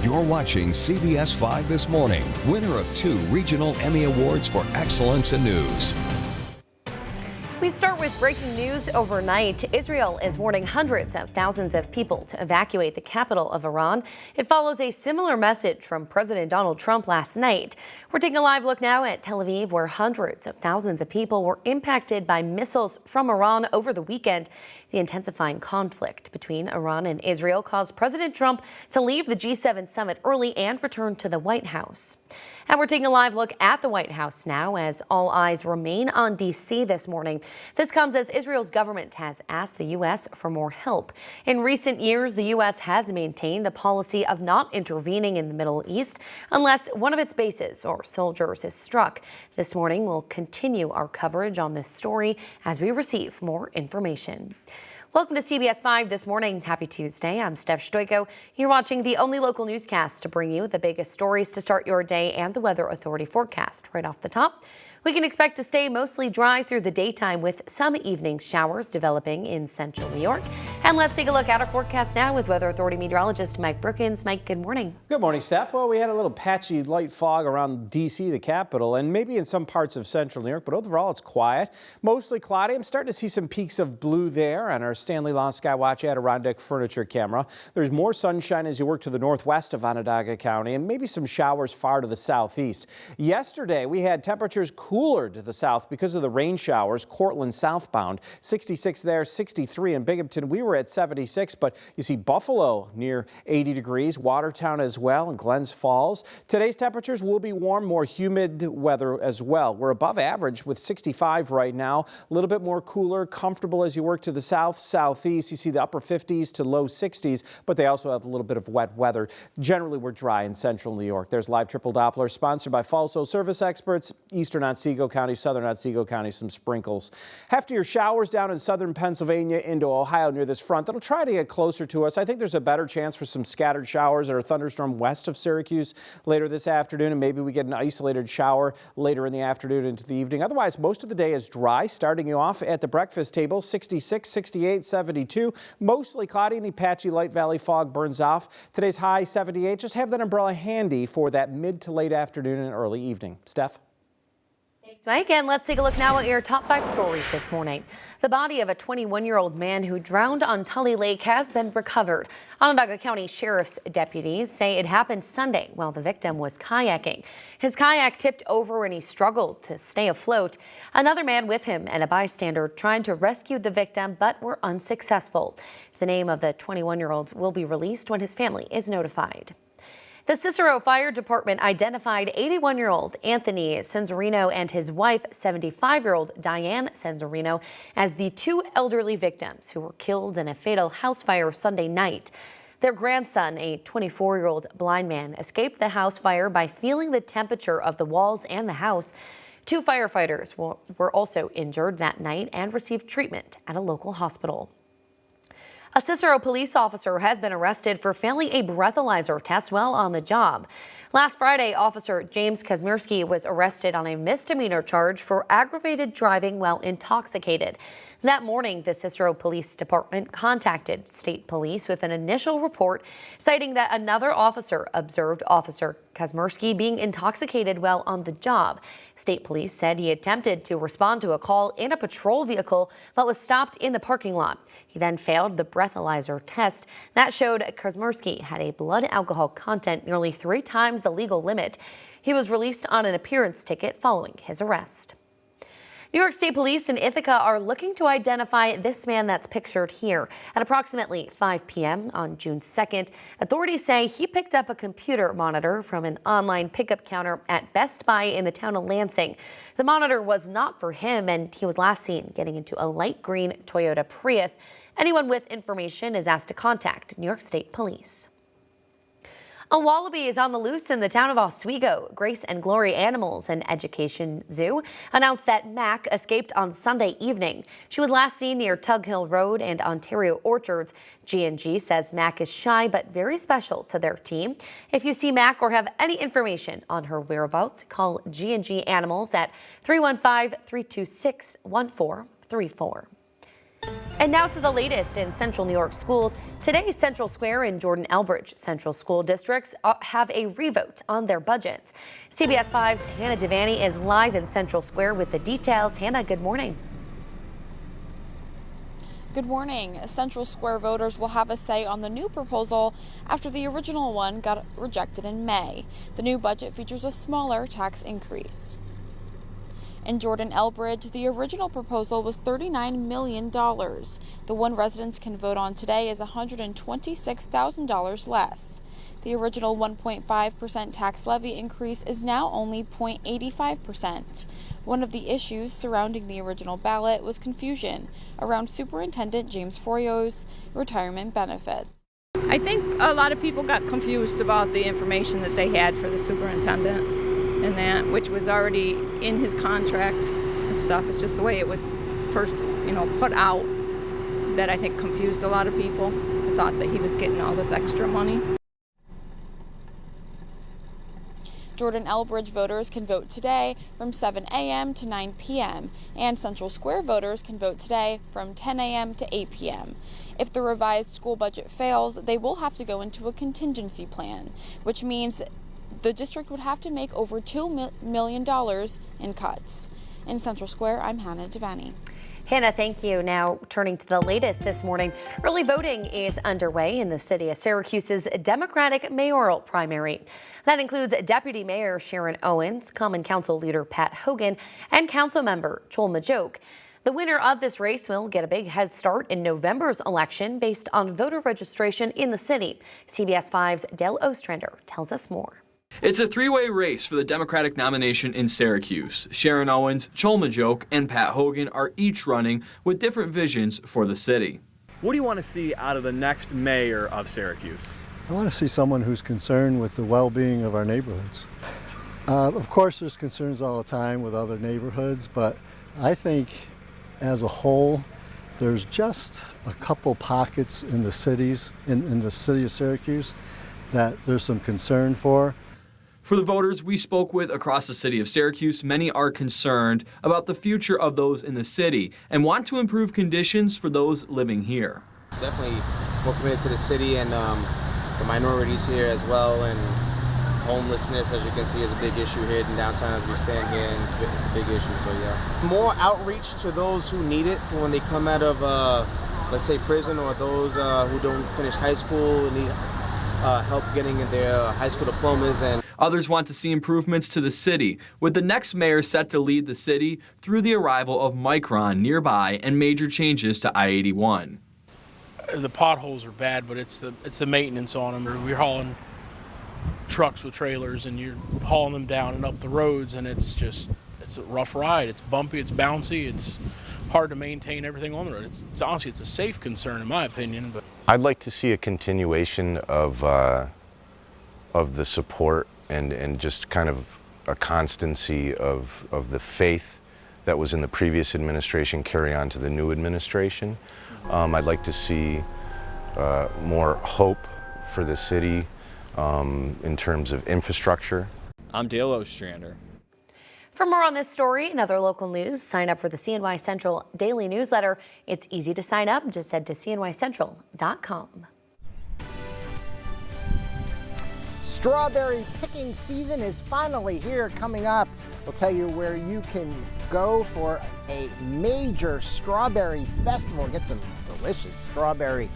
You're watching CBS5 This Morning, winner of 2 regional Emmy Awards for excellence in news. We start with breaking news overnight. Israel is warning hundreds of thousands of people to evacuate the capital of Iran. It follows a similar message from President Donald Trump last night. We're taking a live look now at Tel Aviv, where hundreds of thousands of people were impacted by missiles from Iran over the weekend. The intensifying conflict between Iran and Israel caused President Trump to leave the G7 summit early and return to the White House. And we're taking a live look at the White House now as all eyes remain on D.C. this morning. This comes as Israel's government has asked the U.S. for more help. In recent years, the U.S. has maintained a policy of not intervening in the Middle East unless one of its bases or soldiers is struck. This morning, we'll continue our coverage on this story as we receive more information. Welcome to CBS 5 This Morning. Happy Tuesday. I'm Steph Stoiko. You're watching the only local newscast to bring you the biggest stories to start your day and the Weather Authority forecast. Right off the top, we can expect to stay mostly dry through the daytime with some evening showers developing in central New York. And let's take a look at our forecast now with Weather Authority meteorologist Mike Brookins. Mike, good morning. Good morning, Steph. Well, we had a little patchy light fog around D.C., the capital, and maybe in some parts of central New York, but overall it's quiet. Mostly cloudy. I'm starting to see some peaks of blue there on our Stanley Law Skywatch Adirondack furniture camera. There's more sunshine as you work to the northwest of Onondaga County and maybe some showers far to the southeast. Yesterday, we had temperatures cooler to the south because of the rain showers. Cortland southbound, 66 there, 63 in Binghamton. We were at 76, but you see Buffalo near 80 degrees, Watertown as well, and Glens Falls. Today's temperatures will be warm, more humid weather as well. We're above average with 65 right now, a little bit more cooler, comfortable as you work to the south, southeast. You see the upper 50s to low 60s, but they also have a little bit of wet weather. Generally, we're dry in central New York. There's live triple Doppler sponsored by Falso Service Experts, Eastern Otsego County, Southern Otsego County, some sprinkles. Heftier showers down in southern Pennsylvania into Ohio near this front. That'll try to get closer to us. I think there's a better chance for some scattered showers or a thunderstorm west of Syracuse later this afternoon, and maybe we get an isolated shower later in the afternoon into the evening. Otherwise, most of the day is dry, starting you off at the breakfast table, 66, 68, 72. Mostly cloudy. Any patchy light valley fog burns off. Today's high 78. Just have that umbrella handy for that mid to late afternoon and early evening. Steph? Thanks, Mike. And let's take a look now at your top 5 stories this morning. The body of a 21-year-old man who drowned on Tully Lake has been recovered. Onondaga County Sheriff's deputies say it happened Sunday while the victim was kayaking. His kayak tipped over and he struggled to stay afloat. Another man with him and a bystander tried to rescue the victim but were unsuccessful. The name of the 21-year-old will be released when his family is notified. The Cicero Fire Department identified 81-year-old Anthony Cenzarino and his wife, 75-year-old Diane Cenzarino, as the 2 elderly victims who were killed in a fatal house fire Sunday night. Their grandson, a 24-year-old blind man, escaped the house fire by feeling the temperature of the walls and the house. 2 firefighters were also injured that night and received treatment at a local hospital. A Cicero police officer has been arrested for failing a breathalyzer test while on the job. Last Friday, Officer James Kazmierski was arrested on a misdemeanor charge for aggravated driving while intoxicated. That morning, the Cicero Police Department contacted state police with an initial report citing that another officer observed Officer Kazmierski being intoxicated while on the job. State police said he attempted to respond to a call in a patrol vehicle but was stopped in the parking lot. He then failed the breathalyzer test. That showed Kazmierski had a blood alcohol content nearly 3 times the legal limit. He was released on an appearance ticket following his arrest. New York State Police in Ithaca are looking to identify this man that's pictured here. At approximately 5 p.m. on June 2nd, authorities say he picked up a computer monitor from an online pickup counter at Best Buy in the town of Lansing. The monitor was not for him, and he was last seen getting into a light green Toyota Prius. Anyone with information is asked to contact New York State Police. A wallaby is on the loose in the town of Oswego. Grace and Glory Animals and Education Zoo announced that Mac escaped on Sunday evening. She was last seen near Tug Hill Road and Ontario Orchards. G&G says Mac is shy but very special to their team. If you see Mac or have any information on her whereabouts, call G&G Animals at 315-326-1434. And now to the latest in Central New York schools. Today, Central Square and Jordan Elbridge Central School Districts have a revote on their budgets. CBS5's Hannah Devaney is live in Central Square with the details. Hannah, good morning. Good morning. Central Square voters will have a say on the new proposal after the original one got rejected in May. The new budget features a smaller tax increase. In Jordan Elbridge, the original proposal was $39 million. The one residents can vote on today is $126,000 less. The original 1.5% tax levy increase is now only 0.85%. One of the issues surrounding the original ballot was confusion around Superintendent James Froyo's retirement benefits. I think a lot of people got confused about the information that they had for the superintendent and that, which was already in his contract and stuff. It's just the way it was first, put out that I think confused a lot of people. I thought that he was getting all this extra money. Jordan Elbridge voters can vote today from 7 a.m. to 9 p.m. and Central Square voters can vote today from 10 a.m. to 8 p.m. If the revised school budget fails, they will have to go into a contingency plan, which means the district would have to make over $2 million in cuts. In Central Square, I'm Hannah Devaney. Hannah, thank you. Now turning to the latest this morning, early voting is underway in the city of Syracuse's Democratic mayoral primary. That includes Deputy Mayor Sharon Owens, Common Council Leader Pat Hogan, and Council Member Joel Majoke. The winner of this race will get a big head start in November's election based on voter registration in the city. CBS 5's Dale Ostrander tells us more. It's a three-way race for the Democratic nomination in Syracuse. Sharon Owens, Joel Majoke, and Pat Hogan are each running with different visions for the city. What do you want to see out of the next mayor of Syracuse? I want to see someone who's concerned with the well-being of our neighborhoods. Of course, there's concerns all the time with other neighborhoods, but I think as a whole, there's just a couple pockets in the cities, in the city of Syracuse, that there's some concern for. For the voters we spoke with across the city of Syracuse, many are concerned about the future of those in the city and want to improve conditions for those living here. Definitely more committed to the city and the minorities here as well, and homelessness, as you can see, is a big issue here in downtown as we stand here, and it's a big issue, so yeah. More outreach to those who need it for when they come out of, let's say, prison, or those who don't finish high school and need help getting their high school diplomas. And others want to see improvements to the city, with the next mayor set to lead the city through the arrival of Micron nearby and major changes to I-81. The potholes are bad, but it's the maintenance on them. We're hauling trucks with trailers and you're hauling them down and up the roads, and it's a rough ride. It's bumpy, it's bouncy, it's hard to maintain everything on the road. It's honestly, it's a safe concern in my opinion. But I'd like to see a continuation of the support and just kind of a constancy of the faith that was in the previous administration carry on to the new administration. I'd like to see more hope for the city in terms of infrastructure. I'm Dale Ostrander. For more on this story and other local news, sign up for the CNY Central Daily Newsletter. It's easy to sign up. Just head to cnycentral.com. Strawberry picking season is finally here. Coming up, we'll tell you where you can go for a major strawberry festival and get some delicious strawberry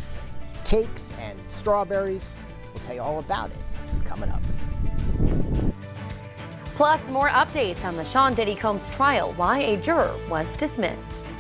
cakes and strawberries. We'll tell you all about it coming up. Plus, more updates on the Sean Diddy Combs trial, why a juror was dismissed.